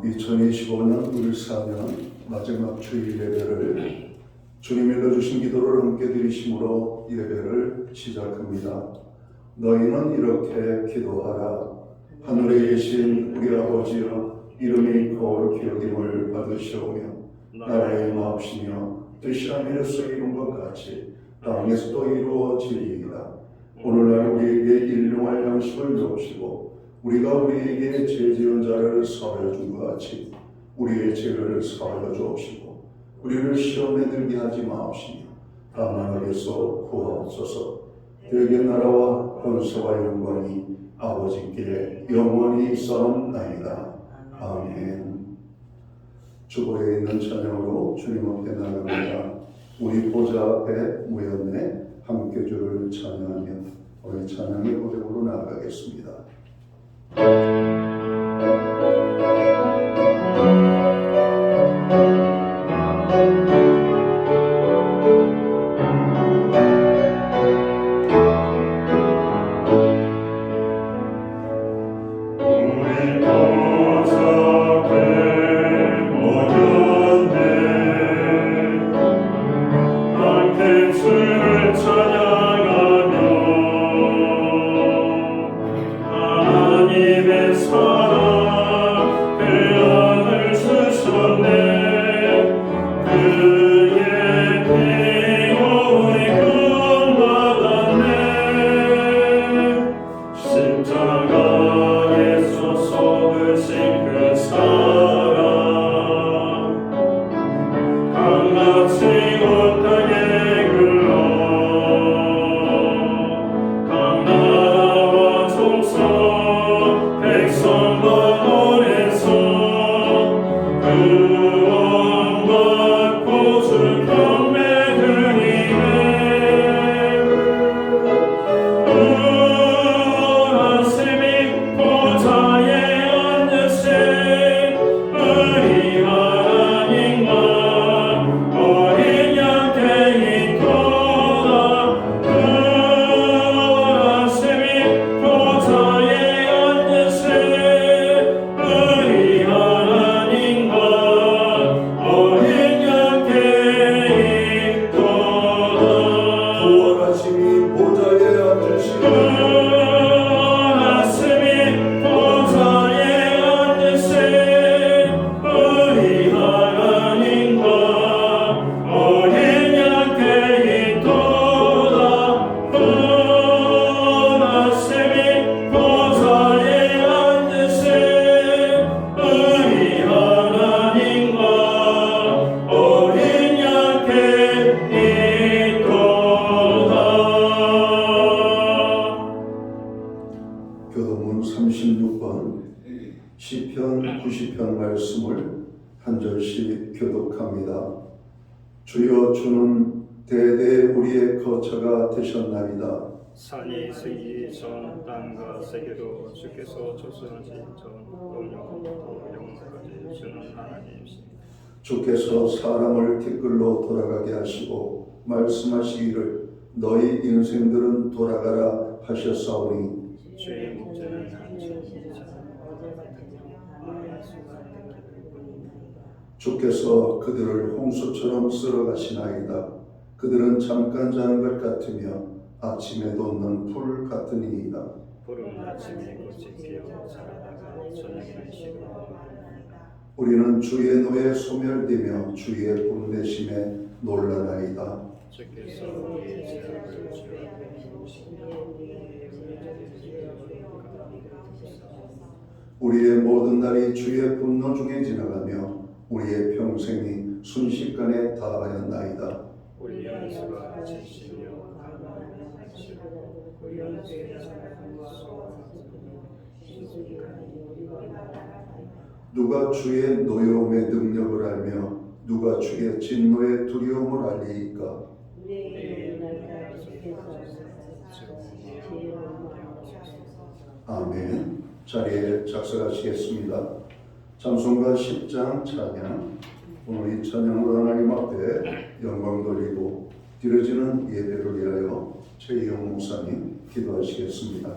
2025년 울사년 마지막 주일 예배를 주님 일러주신 기도를 함께 드리심으로 예배를 시작합니다. 너희는 이렇게 기도하라. 하늘에 계신 우리 아버지여, 이름이 거룩히 여김을 받으시오며 나라의 마옵시며 뜻이 하늘에서 이룬 것 같이 땅에서도 이루어지리이다. 오늘날 우리에게 일용할 양식을 주옵시고 우리가 우리에게 죄 지은 자를 사하여 준 것 같이 우리의 죄를 사하여 주옵시고 우리를 시험에 들게 하지 마옵시며 다만 악에서 구하옵소서. 대개 나라와 권세와 영광이 아버지께 영원히 있사옵나이다. 아멘. 주보에 있는 찬양으로 주님 앞에 나갑니다. 우리 보좌 앞에 모였네 함께 주를 찬양하며 우리 찬양의 고백으로 나아가겠습니다. 교도문 36번 시편 90편 말씀을 한 절씩 교독합니다. 주여, 주는 대대 우리의 거처가 되셨나이다. 산이 서기 전 땅과 세계도 주께서 조성하신 전 영원부터 영원까지 주는 하나님이십니다. 주께서 사람을 티끌로 돌아가게 하시고 말씀하시기를 너희 인생들은 돌아가라 하셨사오니 주의 목전은 주께서 그들을 홍수처럼 쓸어가시나이다. 그들은 잠깐 자는 것 같으며 아침에 돋는 풀 같으니이다. 푸른 아침에 꽃이 피어 자라다가 저녁에 시들어 우리는 주의 노에 소멸되며 주의 분내심에 놀라나이다. 주께서 우리의 죄악을 주여 우리의 모든 날이 주의 분노 중에 지나가며 우리의 평생이 순식간에 다하였나이다. 우리 연수가 지시며 우리 연수의 누가 주의 노여움의 능력을 알며 누가 주의 진노의 두려움을 알리이까? 아멘. 자리에 작성하시겠습니다. 찬송가 10장 찬양. 오늘 이 찬양으로 하나님 앞에 영광 돌리고 드려지는 예배를 위하여 최희영 목사님 기도하시겠습니다.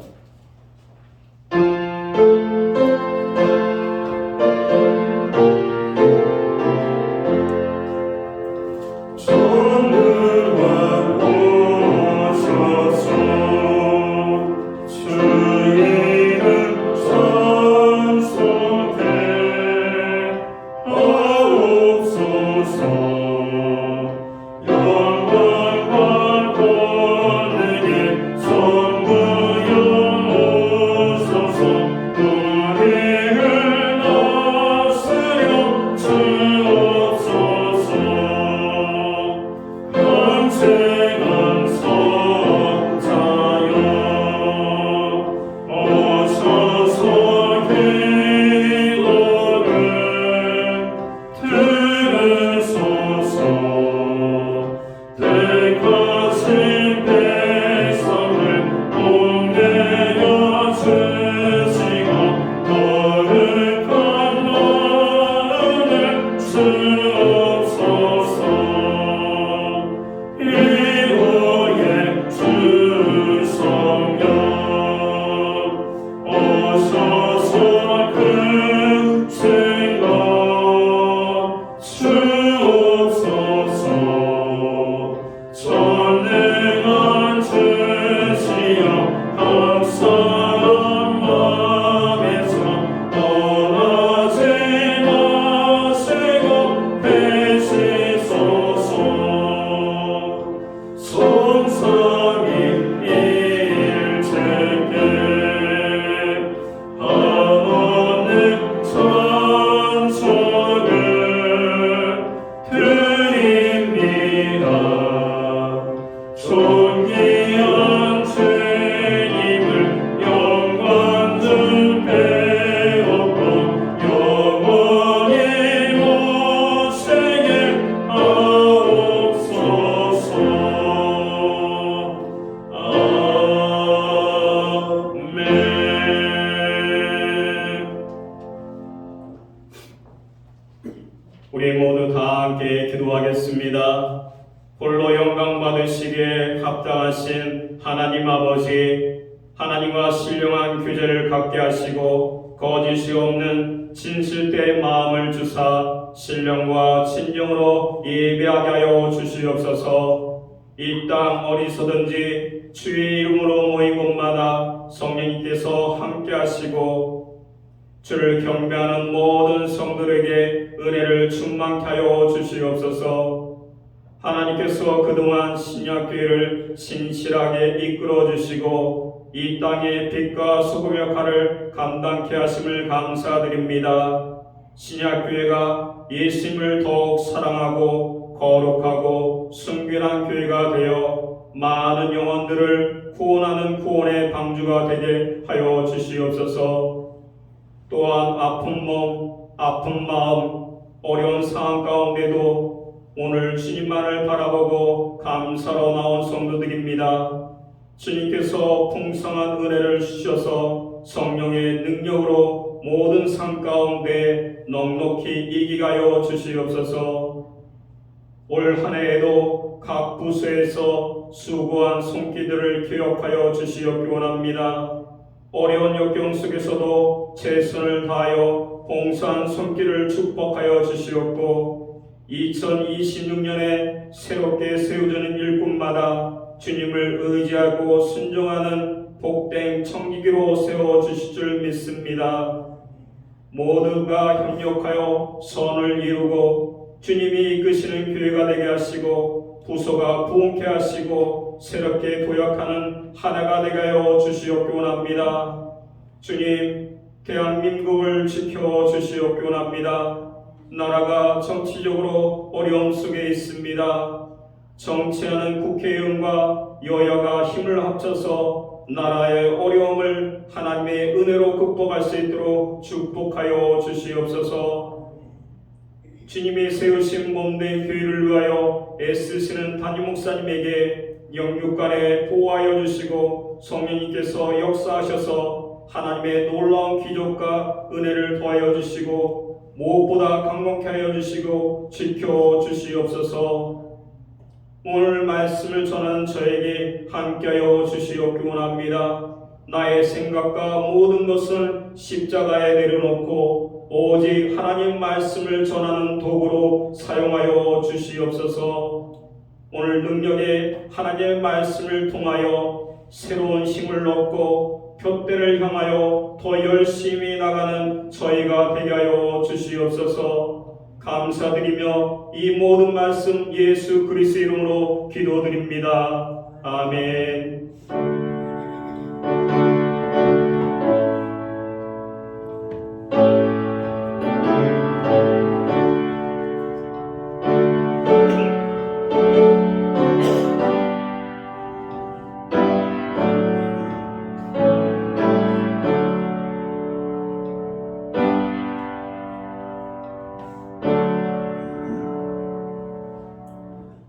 우리 모두 다 함께 기도하겠습니다. 홀로 영광 받으시기에 합당하신 하나님 아버지, 하나님과 신령한 교제를 갖게 하시고 거짓이 없는 진실된 마음을 주사 신령과 진정으로 예배하게 하여 주시옵소서. 이 땅 어디서든지 주의 이름으로 모인 곳마다 성령님께서 함께 하시고 주를 경배하는 모든 성들에게 은혜를 충만케 하여 주시옵소서. 하나님께서 그동안 신약교회를 신실하게 이끌어 주시고 이 땅의 빛과 소금의 역할을 감당케 하심을 감사드립니다. 신약교회가 예수님을 더욱 사랑하고 거룩하고 순결한 교회가 되어 많은 영혼들을 구원하는 구원의 방주가 되게 하여 주시옵소서. 또한 아픈 몸, 아픈 마음, 어려운 상황 가운데도 오늘 주님만을 바라보고 감사로 나온 성도들입니다. 주님께서 풍성한 은혜를 주셔서 성령의 능력으로 모든 삶 가운데 넉넉히 이기게 하여 주시옵소서. 올 한 해에도 각 부서에서 수고한 손길들을 기억하여 주시옵기 원합니다. 어려운 역경 속에서도 최선을 다하여 봉사한 손길을 축복하여 주시옵고 2026년에 새롭게 세워지는 일꾼마다 주님을 의지하고 순종하는 복된 청지기로 세워주실 줄 믿습니다. 모두가 협력하여 선을 이루고 주님이 이끄시는 교회가 되게 하시고 부서가 부흥케 하시고 새롭게 도약하는 하나가 되게 하여 주시옵기 원합니다. 주님, 대한민국을 지켜주시옵기 원합니다. 나라가 정치적으로 어려움 속에 있습니다. 정치하는 국회의원과 여야가 힘을 합쳐서 나라의 어려움을 하나님의 은혜로 극복할 수 있도록 축복하여 주시옵소서. 주님이 세우신 몸된 교회를 위하여 애쓰시는 담임 목사님에게 영육간에 보호하여 주시고 성령님께서 역사하셔서 하나님의 놀라운 기적과 은혜를 더하여 주시고 무엇보다 강건케 하여 주시고 지켜 주시옵소서. 오늘 말씀을 전하는 저에게 함께하여 주시옵기 원합니다. 나의 생각과 모든 것을 십자가에 내려놓고 오직 하나님 말씀을 전하는 도구로 사용하여 주시옵소서. 오늘 능력에 하나님의 말씀을 통하여 새로운 힘을 얻고 표대를 향하여 더 열심히 나가는 저희가 되게 하여 주시옵소서. 감사드리며 이 모든 말씀 예수 그리스도 이름으로 기도드립니다. 아멘.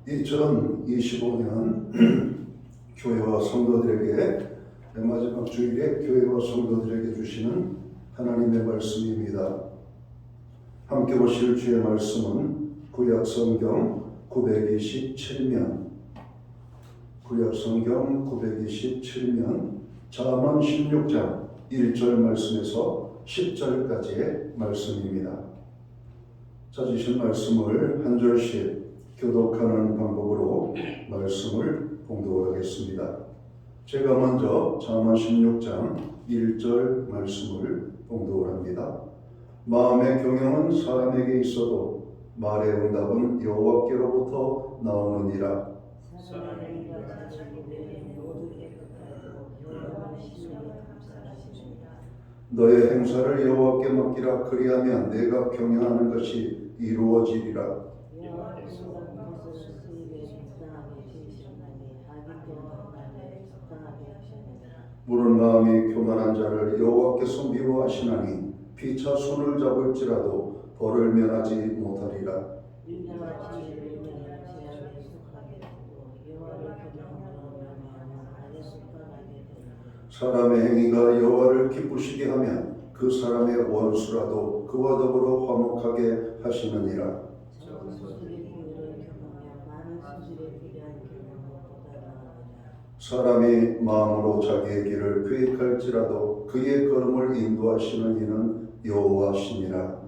이처럼 25년 교회와 성도들에게 마지막 주일에 교회와 성도들에게 주시는 하나님의 말씀입니다. 함께 보실 주의 말씀은 구약성경 927면 잠언 16장 1절 말씀에서 10절까지의 말씀입니다. 찾으신 말씀을 한 절씩 교독하는 방법으로 말씀을 봉독하겠습니다. 제가 먼저 잠언 16장 1절 말씀을 봉독을 합니다. 마음의 경영은 사람에게 있어도 말의 응답은 여호와께로부터 나오느니라. 너의 행사를 여호와께 맡기라. 그리하면 내가 경영하는 것이 이루어지리라. 물은 마음이 교만한 자를 여호와께서 미워하시나니 피차 손을 잡을지라도 벌을 면하지 못하리라. 사람의 행위가 여호와를 기쁘시게 하면 그 사람의 원수라도 그와 더불어 화목하게 하시느니라. 사람이 마음으로 자기의 길을 계획할지라도 그의 걸음을 인도하시는 이는 여호와시니라.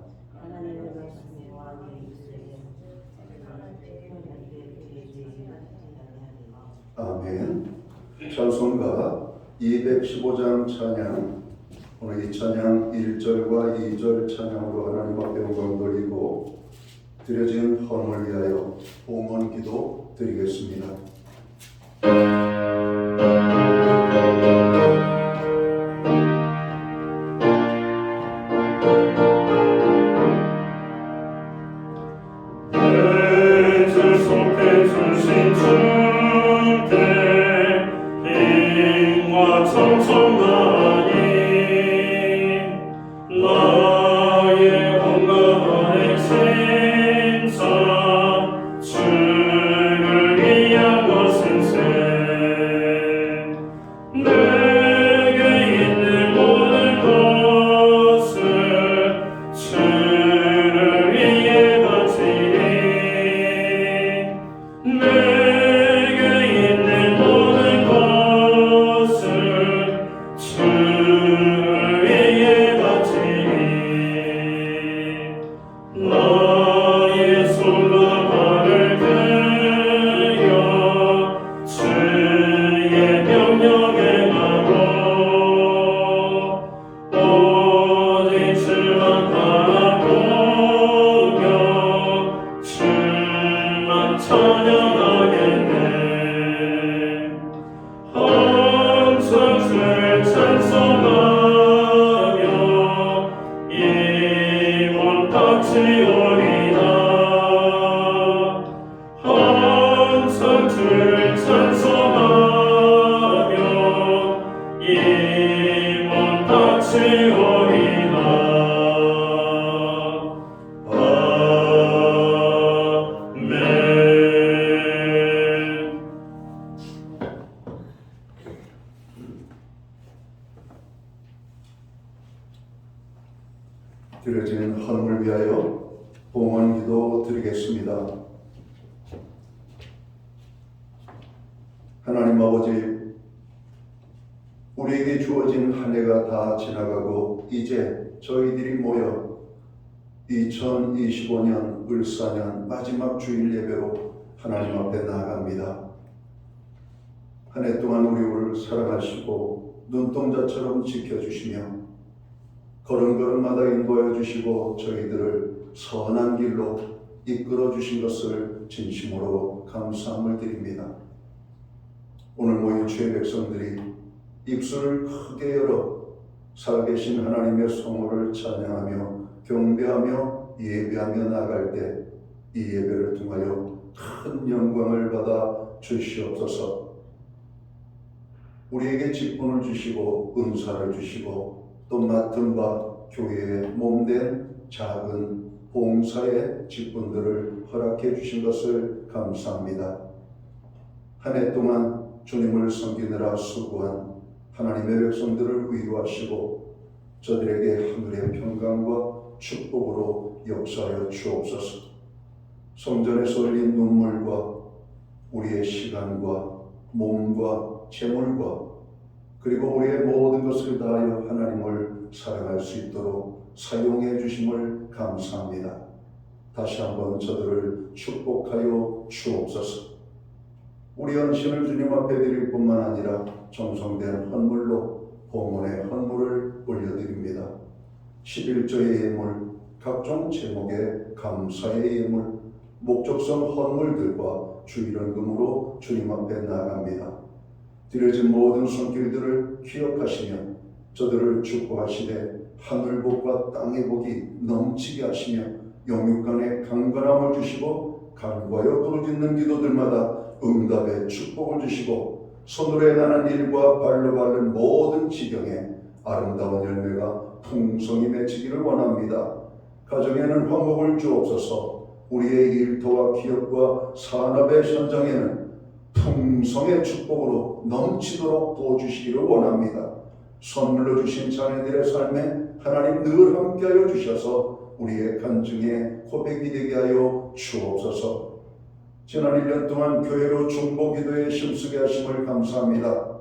아멘. 찬송가 215장 찬양, 오늘 이 찬양 1절과 2절 찬양으로 하나님 앞에 영광 돌리고 드려진 헌을 위하여 봉헌 기도 드리겠습니다. 드려진 헌을 위하여 봉헌 기도 드리겠습니다. 하나님 아버지, 우리에게 주어진 한 해가 다 지나가고 이제 저희들이 모여 2025년 을사년 마지막 주일 예배로 하나님 앞에 나아갑니다. 한 해 동안 우리를 사랑하시고 눈동자처럼 지켜주시며 걸음걸음마다 인도하여 주시고 저희들을 선한 길로 이끌어 주신 것을 진심으로 감사함을 드립니다. 오늘 모인 주의 백성들이 입술을 크게 열어 살아계신 하나님의 성호를 찬양하며 경배하며 예배하며 나아갈 때 이 예배를 통하여 큰 영광을 받아 주시옵소서. 우리에게 직분을 주시고 은사를 주시고 또 맡은 바 교회의 몸된 작은 봉사의 직분들을 허락해 주신 것을 감사합니다. 한 해 동안 주님을 섬기느라 수고한 하나님의 백성들을 위로하시고 저들에게 하늘의 평강과 축복으로 역사하여 주옵소서. 성전에서 흘린 눈물과 우리의 시간과 몸과 재물과 그리고 우리의 모든 것을 다하여 하나님을 사랑할 수 있도록 사용해 주심을 감사합니다. 다시 한번 저들을 축복하여 주옵소서. 우리 헌신을 주님 앞에 드릴 뿐만 아니라 정성된 헌물로 봉헌의 헌물을 올려드립니다. 11조의 예물, 각종 제목의 감사의 예물, 목적성 헌물들과 주일헌금으로 주님 앞에 나아갑니다. 드려진 모든 손길들을 기억하시며 저들을 축복하시되 하늘복과 땅의 복이 넘치게 하시며 영육간에 강건함을 주시고 간구하여 부르짖는 기도들마다 응답의 축복을 주시고 손으로 해나는 일과 발로 밟는 모든 지경에 아름다운 열매가 풍성히 맺히기를 원합니다. 가정에는 화목을 주옵소서. 우리의 일터와 기업과 산업의 현장에는 풍성의 축복으로 넘치도록 부어주시기를 원합니다. 선물로 주신 자녀들의 삶에 하나님 늘 함께하여 주셔서 우리의 간증의 고백이 되게 하여 주옵소서. 지난 1년 동안 교회로 중보기도에 힘쓰게 하심을 감사합니다.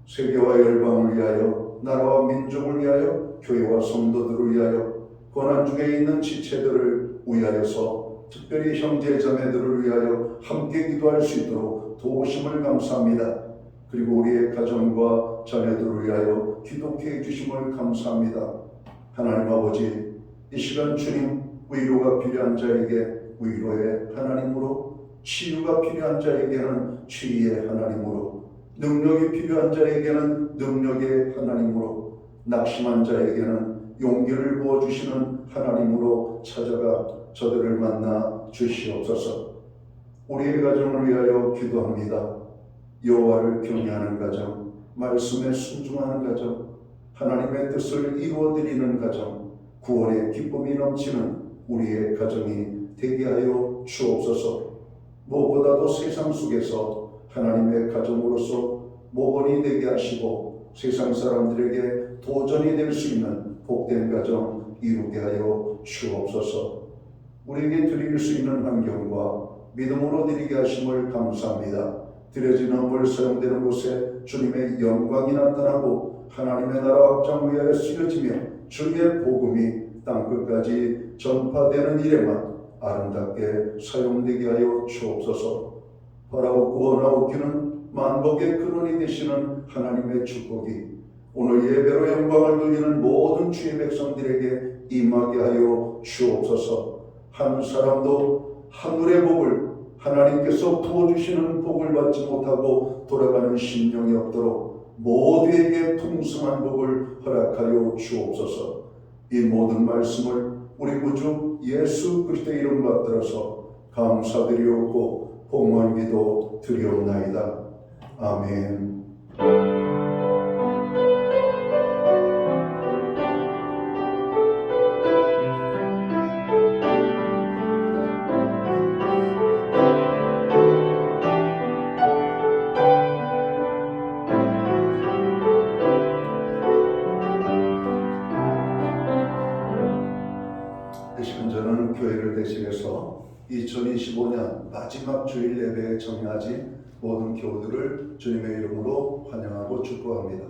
세계와 열방을 위하여, 나라와 민족을 위하여, 교회와 성도들을 위하여, 고난 중에 있는 지체들을 위하여서 특별히 형제 자매들을 위하여 함께 기도할 수 있도록 도우심을 감사합니다. 그리고 우리의 가정과 자녀들을 위하여 기도케 해주심을 감사합니다. 하나님 아버지, 이 시간 주님, 위로가 필요한 자에게 위로의 하나님으로, 치유가 필요한 자에게는 치유의 하나님으로, 능력이 필요한 자에게는 능력의 하나님으로, 낙심한 자에게는 용기를 부어주시는 하나님으로 찾아가 저들을 만나 주시옵소서. 우리의 가정을 위하여 기도합니다. 여호와를 경외하는 가정, 말씀에 순종하는 가정, 하나님의 뜻을 이루어드리는 가정, 구원의 기쁨이 넘치는 우리의 가정이 되게 하여 주옵소서. 무엇보다도 세상 속에서 하나님의 가정으로서 모범이 되게 하시고 세상 사람들에게 도전이 될 수 있는 복된 가정 이루게 하여 주옵소서. 우리에게 드릴 수 있는 환경과 믿음으로 드리게 하심을 감사합니다. 드려진 헌물 사용되는 곳에 주님의 영광이 나타나고 하나님의 나라 확장 위하여 쓰여지며 주의 복음이 땅끝까지 전파되는 일에만 아름답게 사용되게 하여 주옵소서. 바라고 구원하옵기는 만복의 근원이 되시는 하나님의 축복이 오늘 예배로 영광을 돌리는 모든 주의 백성들에게 임하게 하여 주옵소서. 한 사람도 하늘의 복을, 하나님께서 부어주시는 복을 받지 못하고 돌아가는 심령이 없도록 모두에게 풍성한 복을 허락하여 주옵소서. 이 모든 말씀을 우리 구주 예수 그리스도의 이름 받들어서 감사드리옵고 복만기도 드리옵나이다. 아멘. 대신 저는 교회를 대신해서 2025년 마지막 주일 예배에 참여하신 모든 교우들을 주님의 이름으로 환영하고 축복합니다.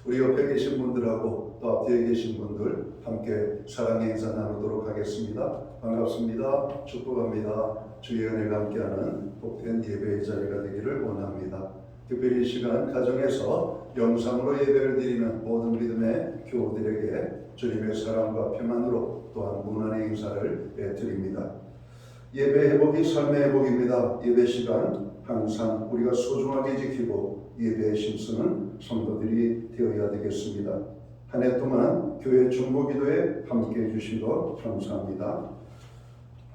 우리 옆에 계신 분들하고 또 앞뒤에 계신 분들 함께 사랑의 인사 나누도록 하겠습니다. 반갑습니다. 축복합니다. 주의 은혜가 함께하는 복된 예배의 자리가 되기를 원합니다. 특별히 이 시간 가정에서 영상으로 예배를 드리는 모든 믿음의 교우들에게 주님의 사랑과 평안으로 또한 문안의 인사를 드립니다. 예배 회복이 삶의 회복입니다. 예배 시간 항상 우리가 소중하게 지키고 예배에 힘쓰는 성도들이 되어야 되겠습니다. 한 해 동안 교회 중보기도에 함께 해주신 것 감사합니다.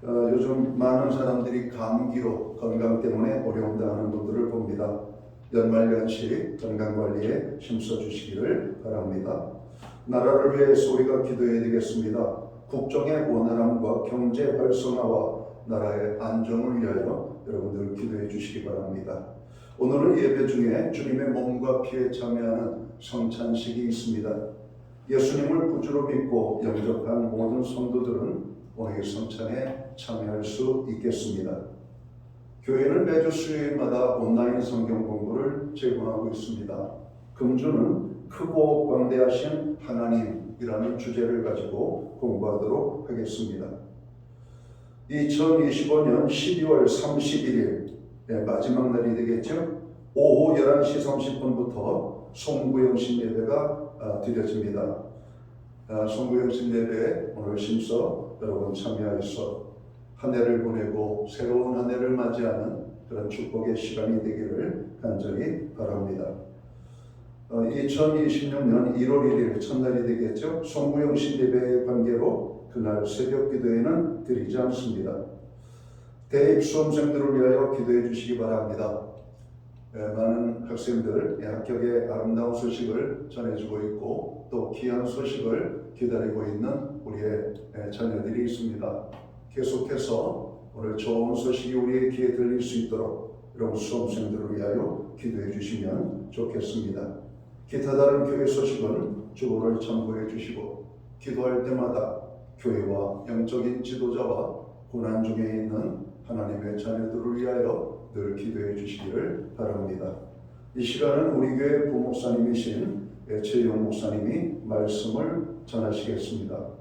요즘 많은 사람들이 감기로 건강 때문에 어려움 당하는 분들을 봅니다. 연말연시 건강관리에 힘써주시기를 바랍니다. 나라를 위해서 우리가 기도해야 되겠습니다. 국정의 원활함과 경제 활성화와 나라의 안정을 위하여 여러분들 기도해 주시기 바랍니다. 오늘은 예배 중에 주님의 몸과 피에 참여하는 성찬식이 있습니다. 예수님을 구주로 믿고 영접한 모든 성도들은 오늘 성찬에 참여할 수 있겠습니다. 교회는 매주 수요일마다 온라인 성경 공부를 제공하고 있습니다. 금주는 크고 광대하신 하나님이라는 주제를 가지고 공부하도록 하겠습니다. 2025년 12월 31일 마지막 날이 되겠죠. 오후 11시 30분부터 송구영신 예배가 드려집니다. 송구영신 예배에 오늘 심서 여러분 참여해서 한 해를 보내고 새로운 한 해를 맞이하는 그런 축복의 시간이 되기를 간절히 바랍니다. 2026년 1월 1일 첫날이 되겠죠. 송구영신 예배의 관계로 그날 새벽 기도회는 드리지 않습니다. 대입 수험생들을 위하여 기도해 주시기 바랍니다. 많은 학생들 합격의 아름다운 소식을 전해주고 있고 또 귀한 소식을 기다리고 있는 우리의 자녀들이 있습니다. 계속해서 오늘 좋은 소식이 우리의 귀에 들릴 수 있도록 여러분 수험생들을 위하여 기도해 주시면 좋겠습니다. 기타 다른 교회 소식은 주보를 참고해 주시고 기도할 때마다 교회와 영적인 지도자와 고난 중에 있는 하나님의 자녀들을 위하여 늘 기도해 주시기를 바랍니다. 이 시간은 우리 교회 부목사님이신 최영 목사님이 말씀을 전하시겠습니다.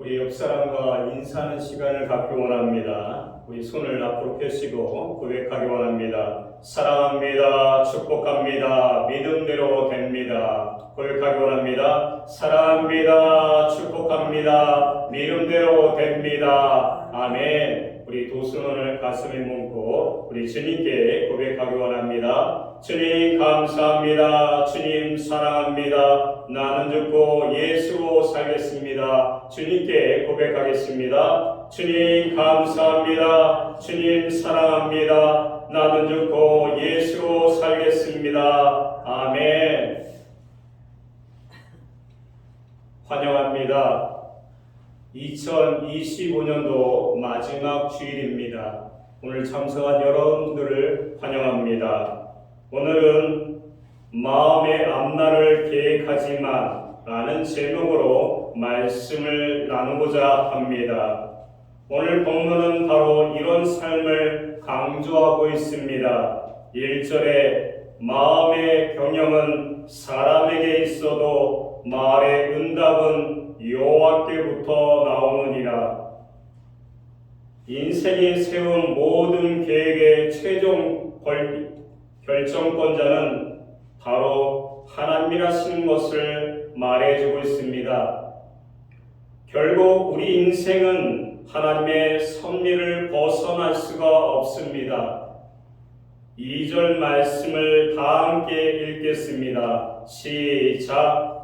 우리 옆 사람과 인사하는 시간을 갖기 원합니다. 우리 손을 앞으로 펴시고 고백하기 원합니다. 사랑합니다. 축복합니다. 믿음대로 됩니다. 고백하기 원합니다. 사랑합니다. 축복합니다. 믿음대로 됩니다. 아멘. 우리 두 손을 가슴에 묻고 우리 주님께 고백하기 원합니다. 주님 감사합니다. 주님 사랑합니다. 나는 죽고 예수로 살겠습니다. 주님께 고백하겠습니다. 주님 감사합니다. 주님 사랑합니다. 나는 죽고 예수로 살겠습니다. 아멘. 환영합니다. 2025년도 마지막 주일입니다. 오늘 참석한 여러분들을 환영합니다. 오늘은 마음의 앞날을 계획하지만 라는 제목으로 말씀을 나누고자 합니다. 오늘 본문은 바로 이런 삶을 강조하고 있습니다. 1절에 마음의 경영은 사람에게 있어도 말의 응답은 여호와께부터 나오느니라. 인생이 세운 모든 계획의 최종 결정권자는 바로 하나님이라시는 것을 말해주고 있습니다. 결국 우리 인생은 하나님의 섭리를 벗어날 수가 없습니다. 2절 말씀을 다 함께 읽겠습니다. 시작.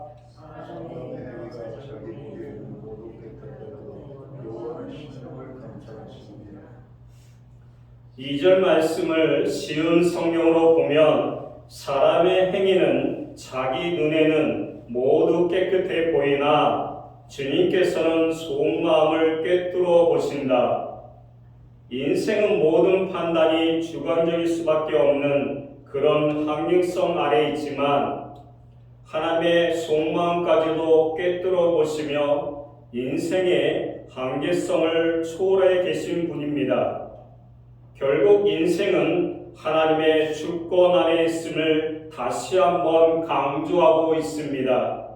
2절 말씀을 쉬운 성경으로 보면 사람의 행위는 자기 눈에는 모두 깨끗해 보이나 주님께서는 속마음을 꿰뚫어 보신다. 인생은 모든 판단이 주관적일 수밖에 없는 그런 환경성 아래 있지만 하나님의 속마음까지도 꿰뚫어 보시며 인생의 한계성을 초월해 계신 분입니다. 결국 인생은 하나님의 주권 아래 있음을 다시 한번 강조하고 있습니다.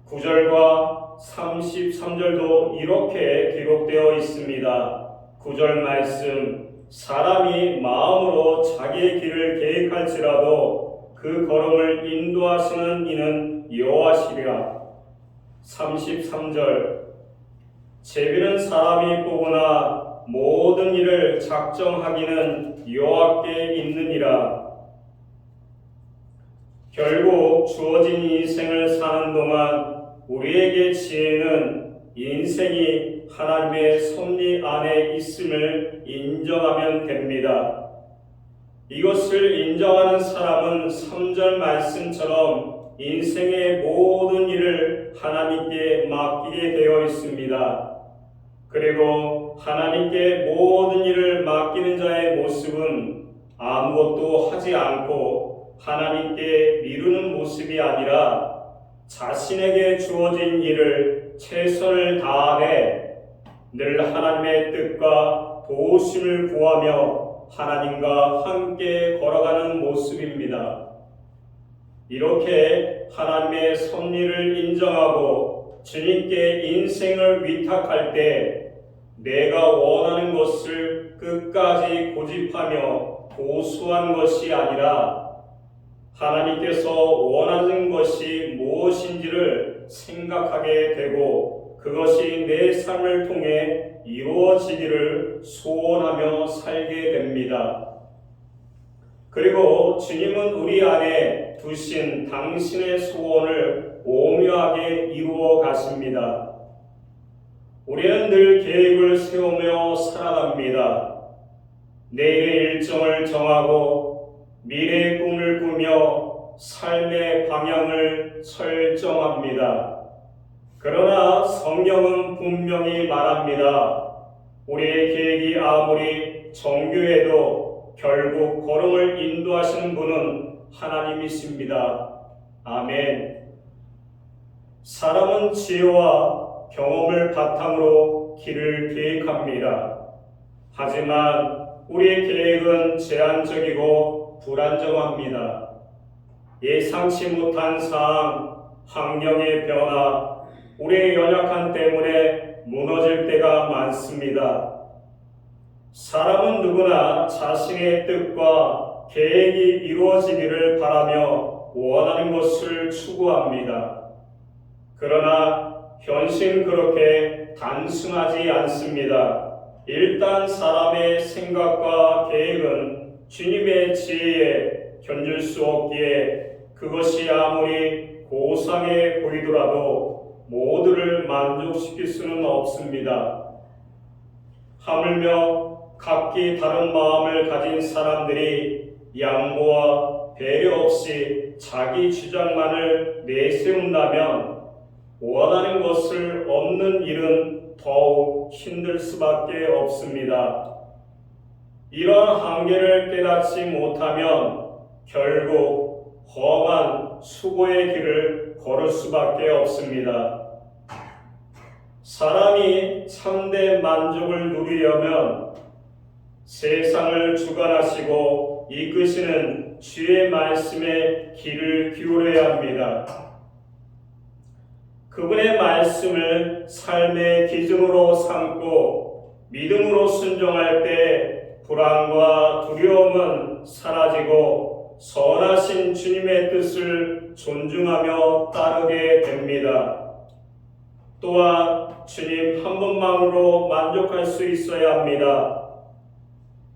9절과 33절도 이렇게 기록되어 있습니다. 9절 말씀, 사람이 마음으로 자기의 길을 계획할지라도 그 걸음을 인도하시는 이는 여호와시리라. 33절, 제비는 사람이 뽑으나 모든 일을 작정하기는 여호와께 있느니라. 결국 주어진 인생을 사는 동안 우리에게 지혜는 인생이 하나님의 섭리 안에 있음을 인정하면 됩니다. 이것을 인정하는 사람은 3절 말씀처럼 인생의 모든 일을 하나님께 맡기게 되어 있습니다. 그리고 하나님께 모든 일을 맡기는 자의 모습은 아무것도 하지 않고 하나님께 미루는 모습이 아니라 자신에게 주어진 일을 최선을 다하되 늘 하나님의 뜻과 도우심을 구하며 하나님과 함께 걸어가는 모습입니다. 이렇게 하나님의 섭리를 인정하고 주님께 인생을 위탁할 때 내가 원하는 것을 끝까지 고집하며 고수한 것이 아니라 하나님께서 원하는 것이 무엇인지를 생각하게 되고 그것이 내 삶을 통해 이루어지기를 소원하며 살게 됩니다. 그리고 주님은 우리 안에 두신 당신의 소원을 오묘하게 이루어 가십니다. 우리는 늘 계획을 세우며 살아갑니다. 내일의 일정을 정하고 미래의 꿈을 꾸며 삶의 방향을 설정합니다. 그러나 성경은 분명히 말합니다. 우리의 계획이 아무리 정교해도 결국 걸음을 인도하시는 분은 하나님이십니다. 아멘. 사람은 지혜와 경험을 바탕으로 길을 계획합니다. 하지만 우리의 계획은 제한적이고 불안정합니다. 예상치 못한 상황, 환경의 변화, 우리의 연약함 때문에 무너질 때가 많습니다. 사람은 누구나 자신의 뜻과 계획이 이루어지기를 바라며 원하는 것을 추구합니다. 그러나 현실은 그렇게 단순하지 않습니다. 일단 사람의 생각과 계획은 주님의 지혜에 견줄 수 없기에 그것이 아무리 고상해 보이더라도 모두를 만족시킬 수는 없습니다. 하물며 각기 다른 마음을 가진 사람들이 양보와 배려 없이 자기 주장만을 내세운다면 원하는 것을 얻는 일은 더욱 힘들 수밖에 없습니다. 이러한 한계를 깨닫지 못하면 결국 험한 수고의 길을 걸을 수밖에 없습니다. 사람이 참된 만족을 누리려면 세상을 주관하시고 이끄시는 주의 말씀에 귀를 기울여야 합니다. 그분의 말씀을 삶의 기준으로 삼고 믿음으로 순종할 때 불안과 두려움은 사라지고 선하신 주님의 뜻을 존중하며 따르게 됩니다. 또한 주님 한 분만으로 만족할 수 있어야 합니다.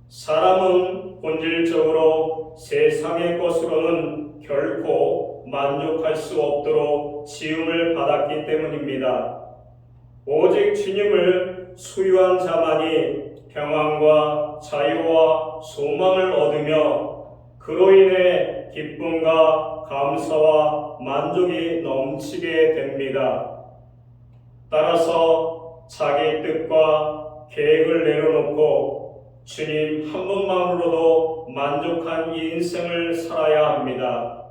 사람은 본질적으로 세상의 것으로는 결코 만족할 수 없도록 지음을 받았기 때문입니다. 오직 주님을 수유한 자만이 평안과 자유와 소망을 얻으며 그로 인해 기쁨과 감사와 만족이 넘치게 됩니다. 따라서 자기 뜻과 계획을 내려놓고 주님 한 분만으로도 만족한 인생을 살아야 합니다.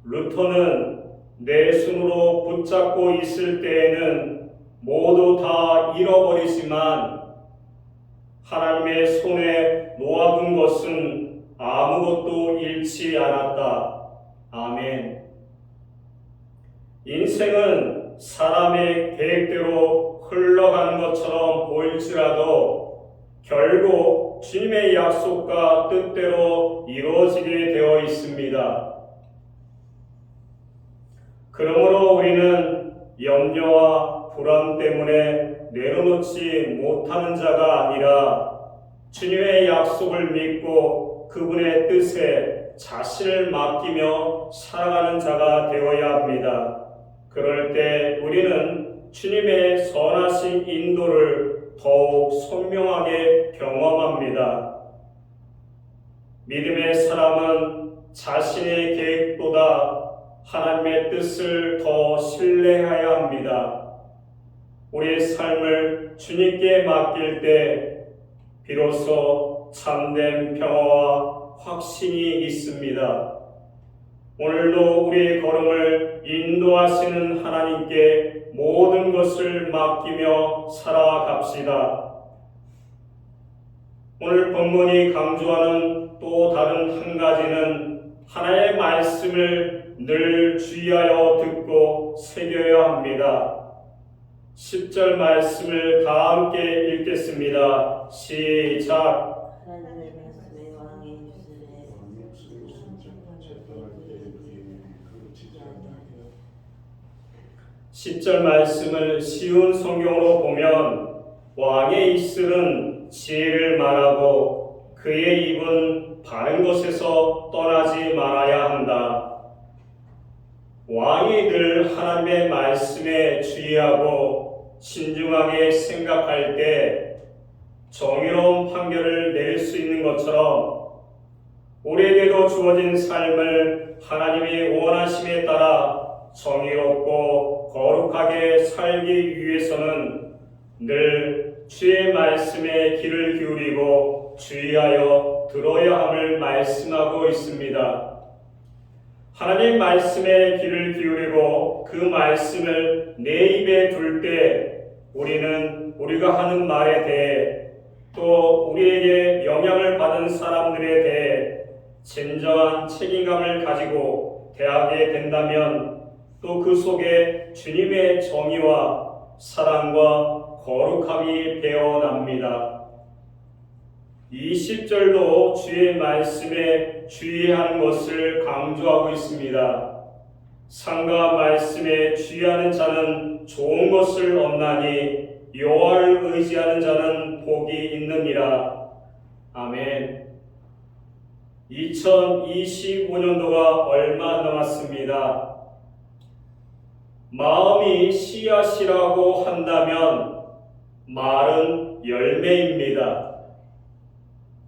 루터는 내 손으로 붙잡고 있을 때에는 모두 다 잃어버리지만 하나님의 손에 놓아둔 것은 아무것도 잃지 않았다. 아멘. 인생은 사람의 계획대로 흘러가는 것처럼 보일지라도 결국 주님의 약속과 뜻대로 이루어지게 되어 있습니다. 그러므로 우리는 염려와 불안 때문에 내려놓지 못하는 자가 아니라 주님의 약속을 믿고 그분의 뜻에 자신을 맡기며 살아가는 자가 되어야 합니다. 그럴 때 우리는 주님의 선하신 인도를 더욱 선명하게 경험합니다. 믿음의 사람은 자신의 계획보다 하나님의 뜻을 더 신뢰해야 합니다. 우리의 삶을 주님께 맡길 때 비로소 참된 평화와 확신이 있습니다. 오늘도 우리의 걸음을 인도하시는 하나님께 모든 것을 맡기며 살아갑시다. 오늘 본문이 강조하는 또 다른 한 가지는 하나님의 말씀을 늘 주의하여 듣고 새겨야 합니다. 10절 말씀을 다 함께 읽겠습니다. 시작. 10절 말씀을 쉬운 성경으로 보면 왕의 입술은 지혜를 말하고 그의 입은 바른 것에서 떠나지 말아야 한다. 왕이 늘 하나님의 말씀에 주의하고 신중하게 생각할 때 정의로운 판결을 내릴 수 있는 것처럼 우리에게도 주어진 삶을 하나님의 원하심에 따라 정의롭고 거룩한 거룩하게 살기 위해서는 늘 주의 말씀에 귀를 기울이고 주의하여 들어야 함을 말씀하고 있습니다. 하나님 말씀에 귀를 기울이고 그 말씀을 내 입에 둘 때 우리는 우리가 하는 말에 대해 또 우리에게 영향을 받은 사람들에 대해 진정한 책임감을 가지고 대하게 된다면 또 그 속에 주님의 정의와 사랑과 거룩함이 배어납니다. 20절도 주의 말씀에 주의하는 것을 강조하고 있습니다. 상과 말씀에 주의하는 자는 좋은 것을 얻나니 여호와를 의지하는 자는 복이 있느니라. 아멘. 2025년도가 얼마 남았습니다. 마음이 씨앗이라고 한다면 말은 열매입니다.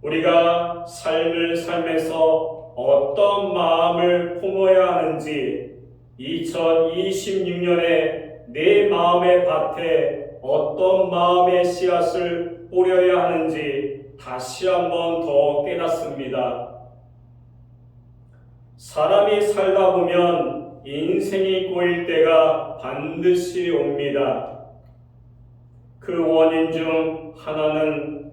우리가 삶을 살면서 어떤 마음을 품어야 하는지 2026년에 내 마음의 밭에 어떤 마음의 씨앗을 뿌려야 하는지 다시 한번 더 깨닫습니다. 사람이 살다 보면 인생이 꼬일 때가 반드시 옵니다. 그 원인 중 하나는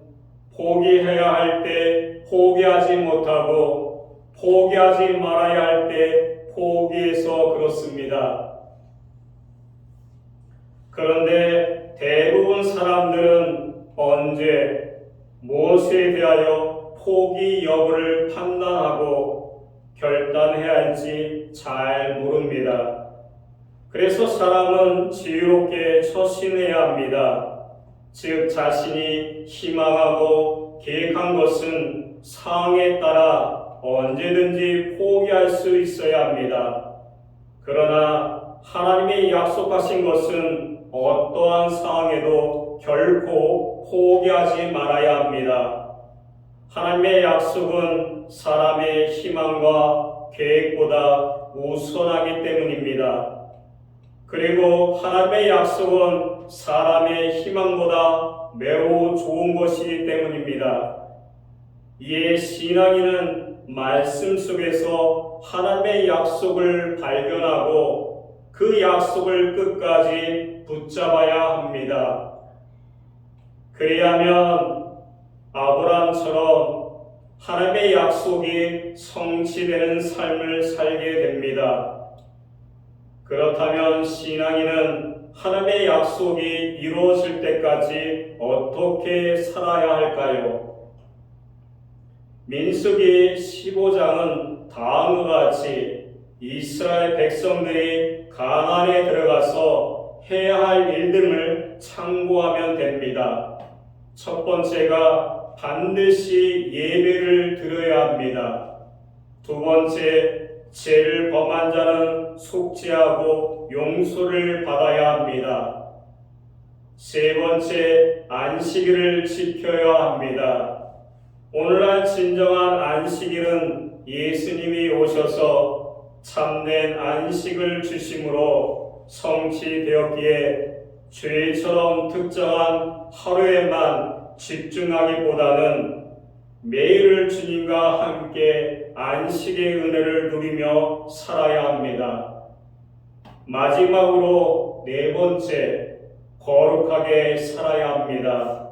포기해야 할 때 포기하지 못하고 포기하지 말아야 할 때 포기해서 그렇습니다. 그런데 대부분 사람들은 언제 무엇에 대하여 포기 여부를 판단하고 결단해야 할지 잘 모릅니다. 그래서 사람은 지혜롭게 처신해야 합니다. 즉 자신이 희망하고 계획한 것은 상황에 따라 언제든지 포기할 수 있어야 합니다. 그러나 하나님이 약속하신 것은 어떠한 상황에도 결코 포기하지 말아야 합니다. 하나님의 약속은 사람의 희망과 계획보다 우선하기 때문입니다. 그리고 하나님의 약속은 사람의 희망보다 매우 좋은 것이기 때문입니다. 이에 신앙인은 말씀 속에서 하나님의 약속을 발견하고 그 약속을 끝까지 붙잡아야 합니다. 그리하면 아브라함처럼 하나님의 약속이 성취되는 삶을 살게 됩니다. 그렇다면 신앙인은 하나님의 약속이 이루어질 때까지 어떻게 살아야 할까요? 민수기 15장은 다음과 같이 이스라엘 백성들이 가나안에 들어가서 해야 할 일 등을 참고하면 됩니다. 첫 번째가 반드시 예배를 드려야 합니다. 두 번째, 죄를 범한 자는 속죄하고 용서를 받아야 합니다. 세 번째, 안식일을 지켜야 합니다. 오늘날 진정한 안식일은 예수님이 오셔서 참된 안식을 주심으로 성취되었기에 죄처럼 특정한 하루에만 집중하기보다는 매일을 주님과 함께 안식의 은혜를 누리며 살아야 합니다. 마지막으로 네 번째, 거룩하게 살아야 합니다.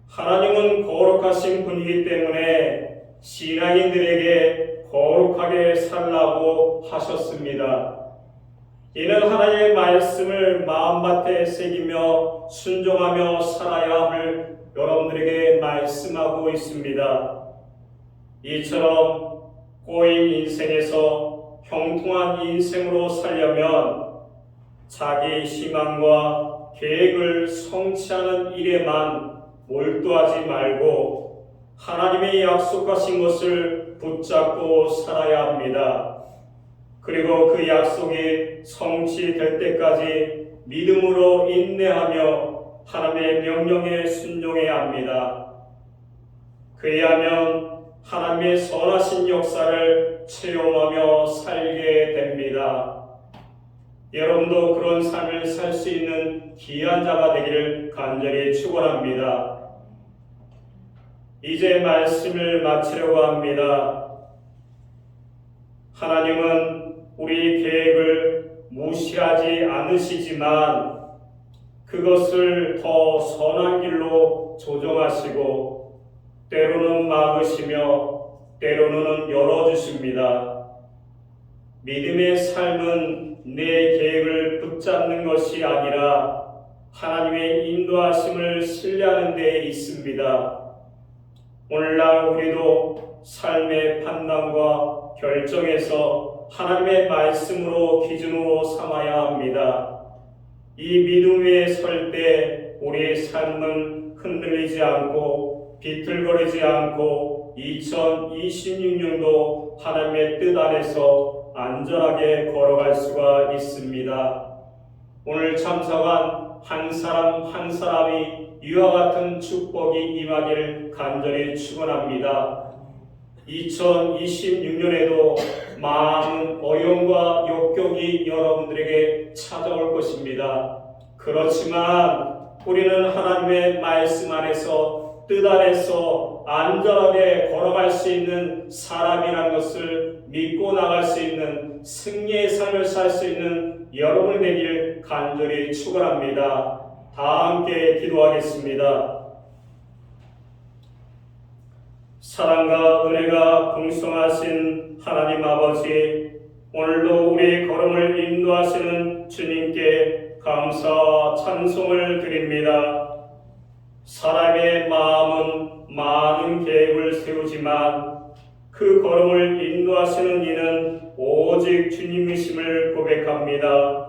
하나님은 거룩하신 분이기 때문에 신앙인들에게 거룩하게 살라고 하셨습니다. 이는 하나님의 말씀을 마음밭에 새기며 순종하며 살아야 함을 여러분들에게 말씀하고 있습니다. 이처럼 꼬인 인생에서 형통한 인생으로 살려면 자기 희망과 계획을 성취하는 일에만 몰두하지 말고 하나님의 약속하신 것을 붙잡고 살아야 합니다. 그리고 그 약속이 성취될 때까지 믿음으로 인내하며 하나님의 명령에 순종해야 합니다. 그리하면 하나님의 선하신 역사를 체험하며 살게 됩니다. 여러분도 그런 삶을 살 수 있는 귀한 자가 되기를 간절히 축원합니다. 이제 말씀을 마치려고 합니다. 하나님은 우리 계획을 무시하지 않으시지만 그것을 더 선한 길로 조정하시고 때로는 막으시며 때로는 열어주십니다. 믿음의 삶은 내 계획을 붙잡는 것이 아니라 하나님의 인도하심을 신뢰하는 데 있습니다. 오늘날 우리도 삶의 판단과 결정에서 하나님의 말씀으로 기준으로 삼아야 합니다. 이 믿음 위에 설 때 우리의 삶은 흔들리지 않고 비틀거리지 않고 2026년도 하나님의 뜻 안에서 안전하게 걸어갈 수가 있습니다. 오늘 참석한 한 사람 한 사람이 이와 같은 축복이 임하기를 간절히 축원합니다. 2026년에도 많은 어려움과 역경이 여러분들에게 찾아올 것입니다. 그렇지만 우리는 하나님의 말씀 안에서 뜻 안에서 안전하게 걸어갈 수 있는 사람이라는 것을 믿고 나갈 수 있는 승리의 삶을 살 수 있는 여러분이 되길 간절히 축원합니다. 다 함께 기도하겠습니다. 사랑과 은혜가 풍성하신 하나님 아버지, 오늘도 우리 걸음을 인도하시는 주님께 감사와 찬송을 드립니다. 사람의 마음은 많은 계획을 세우지만 그 걸음을 인도하시는 이는 오직 주님이심을 고백합니다.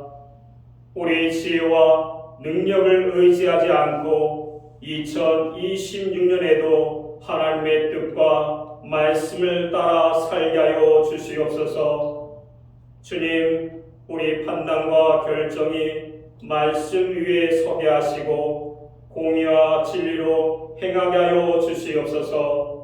우리 지혜와 능력을 의지하지 않고 2026년에도 하나님의 뜻과 말씀을 따라 살게 하여 주시옵소서. 주님, 우리 판단과 결정이 말씀 위에 서게 하시고 공의와 진리로 행하게 하여 주시옵소서.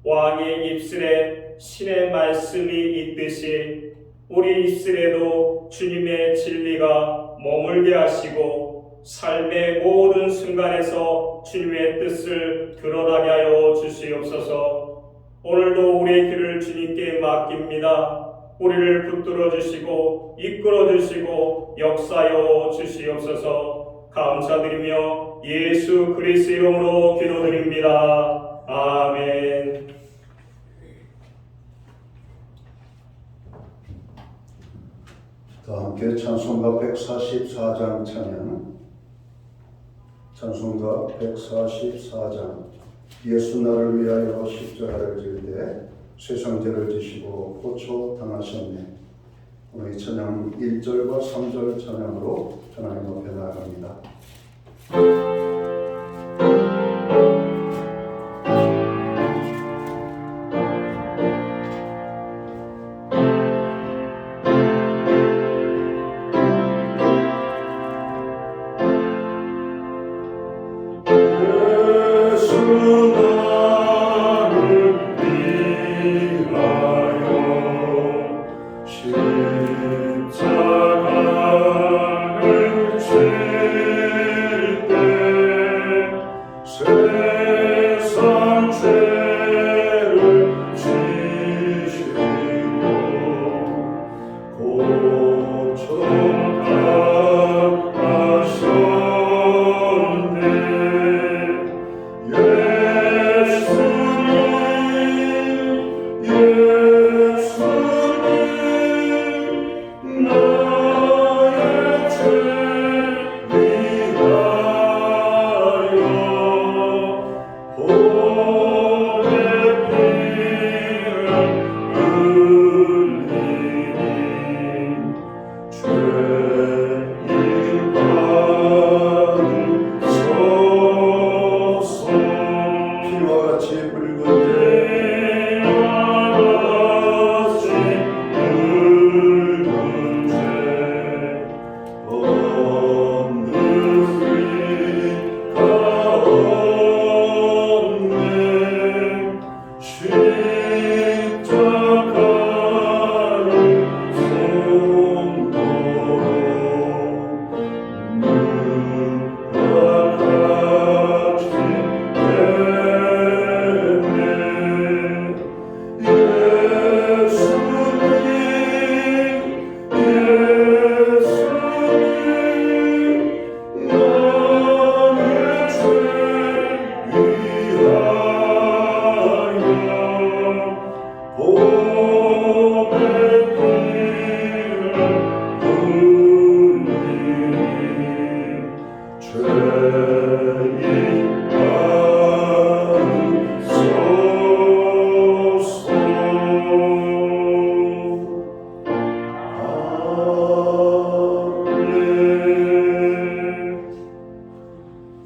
왕의 입술에 신의 말씀이 있듯이 우리 입술에도 주님의 진리가 머물게 하시고 삶의 모든 순간에서 주님의 뜻을 드러나게 하여 주시옵소서. 오늘도 우리의 길을 주님께 맡깁니다. 우리를 붙들어 주시고 이끌어 주시고 역사하여 주시옵소서. 감사드리며 예수 그리스도 이름으로 기도드립니다. 아멘. 다 함께 찬송가 144장 찬양. 찬송가 144장. 예수 나를 위하여 십자가를 질때 쇠성제를 지시고 포초 당하셨네. 오늘 이 찬양 1절과 3절 찬양으로 하나님 앞에 나아갑니다. Yeah.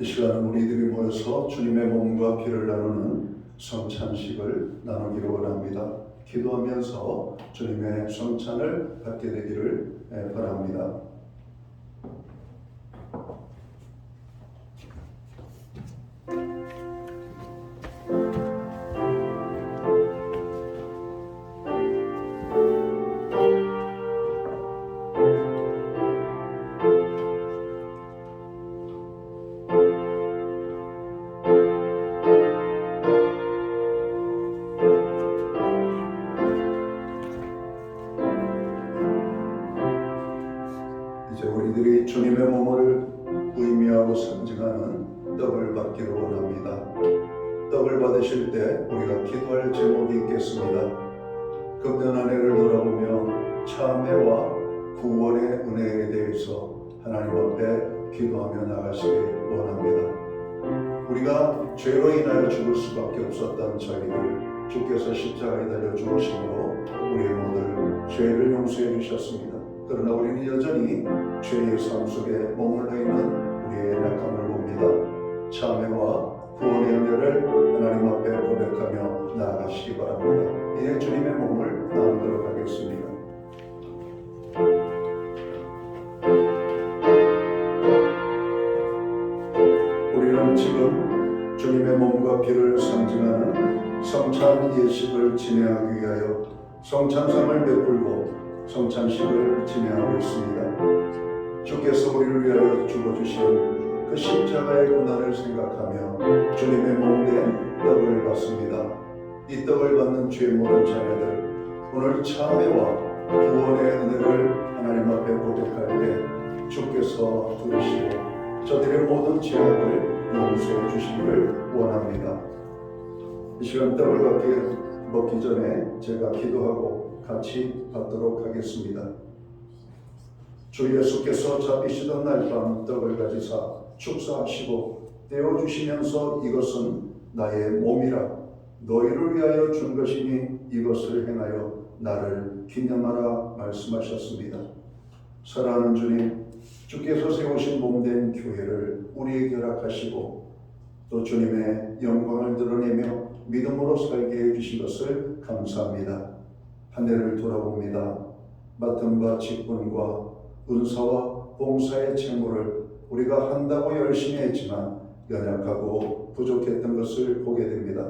시간은 우리들이 모여서 주님의 몸과 피를 나누는 성찬식을 나누기를 원합니다. 기도하면서 주님의 성찬을 받게 되기를 바랍니다. 이제 우리들이 주님의 몸을 의미하고 상징하는 떡을 받기를 원합니다. 떡을 받으실 때 우리가 기도할 제목이 있겠습니다. 금년 한 해를 돌아보며 참회와 구원의 은혜에 대해서 하나님 앞에 기도하며 나가시길 원합니다. 우리가 죄로 인하여 죽을 수밖에 없었던 저희들, 주께서 십자가에 달려 죽으심으로 우리의 모든 죄를 용서해 주셨습니다. 그러나 우리는 여전히 죄의 삶 속에 머물러 있는 우리의 약함을 봅니다. 참회와 구원의 은혜를 하나님 앞에 고백하며 나아가시기 바랍니다. 이제 주님의 몸을 나누도록 하겠습니다. 우리는 지금 주님의 몸과 피를 상징하는 성찬 예식을 진행하기 위하여 성찬상을 베풀고 성찬식을 진행하고 있습니다. 주께서 우리를 위하여 죽어주신 그 십자가의 고난을 생각하며 주님의 몸된 떡을 받습니다. 이 떡을 받는 주의 모든 자녀들, 오늘 참회와 구원의 은혜를 하나님 앞에 고백할 때 주께서 들으시고 저들의 모든 죄악을 용서해 주시기를 원합니다. 이 시간 떡을 먹기 전에 제가 기도하고 같이 받도록 하겠습니다. 주 예수께서 잡히시던 날 밤 떡을 가지사 축사하시고 떼어주시면서 이것은 나의 몸이라 너희를 위하여 준 것이니 이것을 행하여 나를 기념하라 말씀하셨습니다. 사랑하는 주님, 주께서 세우신 몸된 교회를 우리에게 허락하시고 또 주님의 영광을 드러내며 믿음으로 살게 해주신 것을 감사합니다. 한 해를 돌아봅니다. 맡은 바 직분과 은사와 봉사의 책무를 우리가 한다고 열심히 했지만 연약하고 부족했던 것을 보게 됩니다.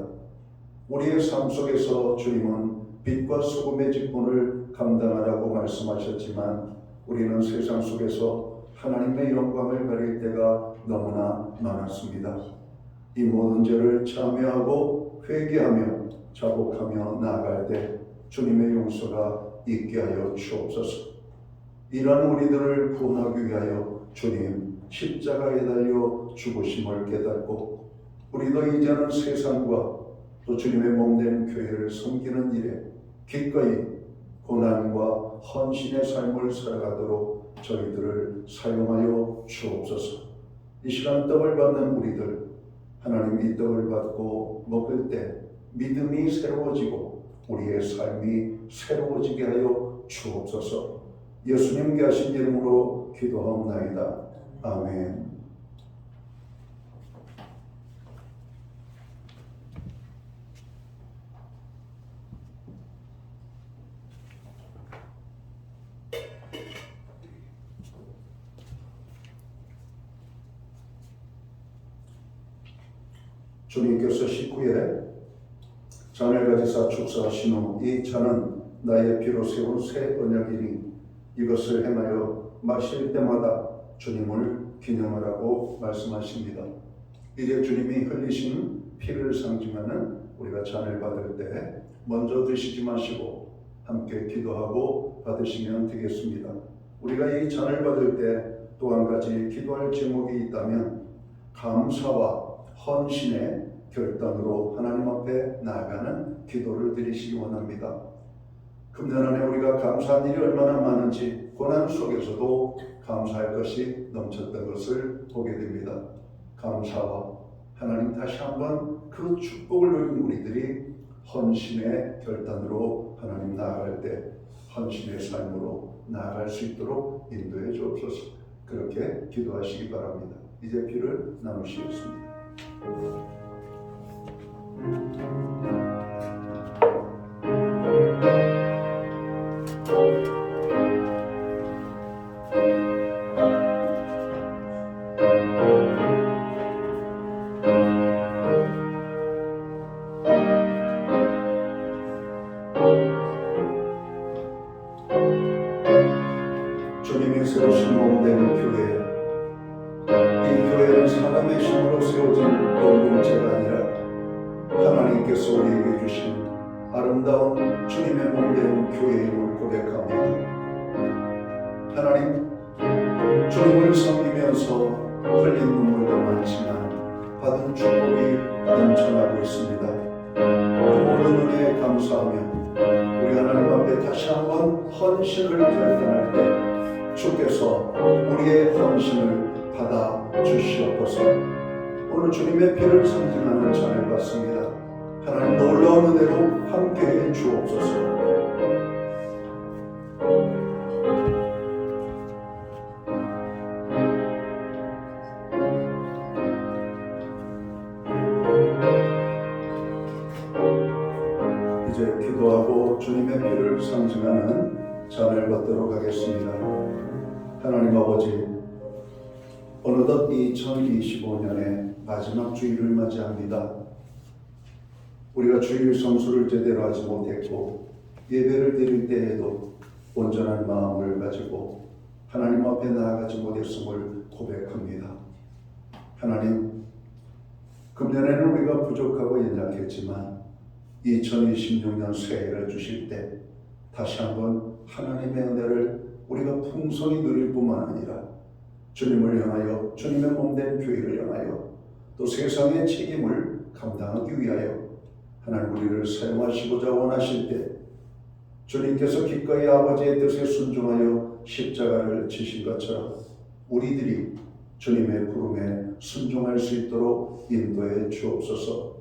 우리의 삶 속에서 주님은 빛과 소금의 직분을 감당하라고 말씀하셨지만 우리는 세상 속에서 하나님의 영광을 가릴 때가 너무나 많았습니다. 이 모든 죄를 참여하고 회개하며 자복하며 나아갈 때 주님의 용서가 있게 하여 주옵소서. 이런 우리들을 구원하기 위하여 주님 십자가에 달려 죽으심을 깨닫고 우리도 이제는 세상과 또 주님의 몸된 교회를 섬기는 일에 기꺼이 고난과 헌신의 삶을 살아가도록 저희들을 사용하여 주옵소서. 이 시간 떡을 받는 우리들, 하나님 이 떡을 받고 먹을 때 믿음이 새로워지고 우리의 삶이 새로워지게 하여 주옵소서. 예수님께 하신 이름으로 기도하옵나이다. 아멘. 주님께서 식후에 잔을 가지사 축사하신 후 이 잔은 나의 피로 세운 새 언약이니 이것을 행하여 마실 때마다 주님을 기념하라고 말씀하십니다. 이제 주님이 흘리신 피를 상징하는 우리가 잔을 받을 때 먼저 드시지 마시고 함께 기도하고 받으시면 되겠습니다. 우리가 이 잔을 받을 때 또 한 가지 기도할 제목이 있다면 감사와 헌신의 결단으로 하나님 앞에 나아가는 기도를 드리시기 원합니다. 금년 한 해 우리가 감사한 일이 얼마나 많은지 고난 속에서도 감사할 것이 넘쳤던 것을 보게 됩니다. 감사와 하나님 다시 한번 그 축복을 누린 우리들이 헌신의 결단으로 하나님 나아갈 때 헌신의 삶으로 나아갈 수 있도록 인도해 주옵소서. 그렇게 기도하시기 바랍니다. 이제 피를 나누시겠습니다. 주님이 세우신 몸된 교회, 이 교회는 사람의 힘으로 세워진 공동체가 아니라 하나님께서 우리에게 주신 아름다운 주님의 몸된 교회임을 고백합니다. 하나님, 주님을 섬기면서 흘린 눈물도 많지만 받은 축복이 넘쳐나고 있습니다. 그 모든 은혜에 감사하며 우리 하나님 앞에 다시 한번 헌신을 결단할 때 주께서 우리의 헌신을 받아 주시옵소서. 오늘 주님의 피를 상징하는 잔을 받습니다. 하나님 놀라운 은혜로 함께해 주옵소서. 이제 기도하고 주님의 피를 상징하는 잔을 받도록 하겠습니다. 하나님 아버지, 어느덧 2025년의 마지막 주일을 맞이합니다. 우리가 주일 성수를 제대로 하지 못했고 예배를 드릴 때에도 온전한 마음을 가지고 하나님 앞에 나아가지 못했음을 고백합니다. 하나님, 금년에는 우리가 부족하고 연약했지만 2026년 새해를 주실 때 다시 한번 하나님의 은혜를 우리가 풍성히 누릴 뿐만 아니라 주님을 향하여, 주님의 몸된 교회를 향하여, 또 세상의 책임을 감당하기 위하여 하나님 우리를 사용하시고자 원하실 때 주님께서 기꺼이 아버지의 뜻에 순종하여 십자가를 지신 것처럼 우리들이 주님의 부름에 순종할 수 있도록 인도해 주옵소서.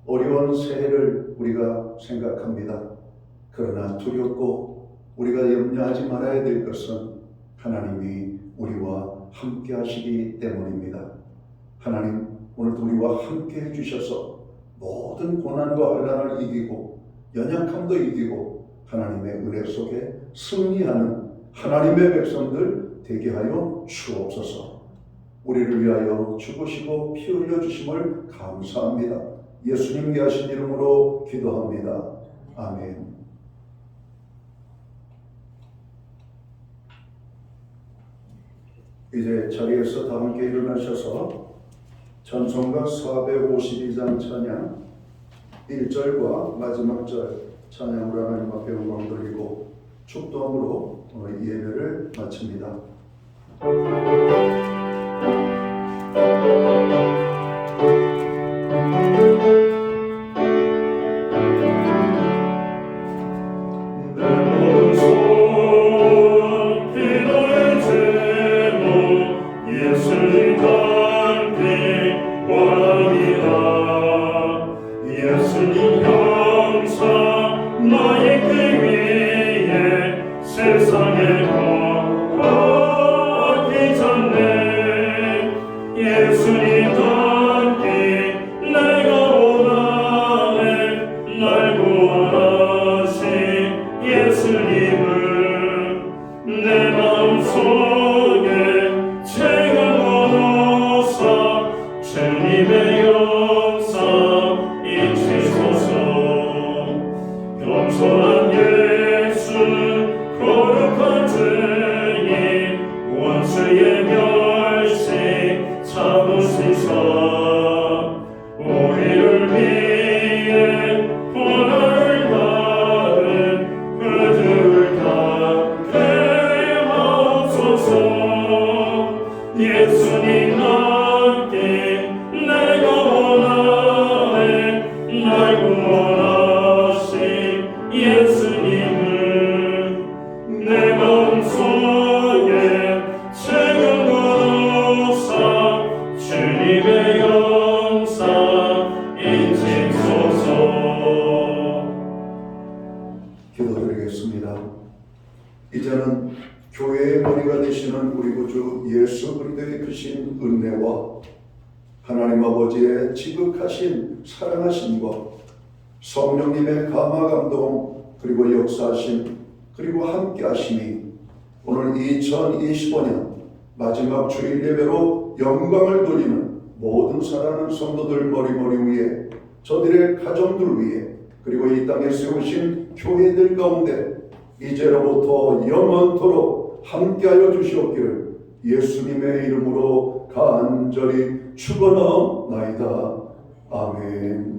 어려운 새해를 우리가 생각합니다. 그러나 두렵고 우리가 염려하지 말아야 될 것은 하나님이 우리와 함께 하시기 때문입니다. 하나님, 오늘도 우리와 함께 해주셔서 모든 고난과 환난을 이기고 연약함도 이기고 하나님의 은혜 속에 승리하는 하나님의 백성들 되게 하여 주옵소서. 우리를 위하여 죽으시고 피 흘려 주심을 감사합니다. 예수님 귀하신 이름으로 기도합니다. 아멘. 이제 자리에서 다 함께 일어나셔서 찬송가 452장 찬양 1절과 마지막 절 찬양으로 하나님 앞에 영광 돌리고 축도함으로 이 예배를 마칩니다. 기도드리겠습니다. 이제는 교회의 머리가 되시는 우리 구주 은혜와 하나님 아버지의 지극하신 사랑하심과 성령님의 감화감동 그리고 역사하심 그리고 함께하심이 오늘 2025년 마지막 주일 예배로 영광을 돌리는 모든 사랑하는 성도들 머리머리 위에 저들의 가정들 위에 그리고 이 땅에 세우신 교회들 가운데 이제로부터 영원토록 함께하여 주시옵기를 예수님의 이름으로 간절히 축원하옵나이다. 아멘.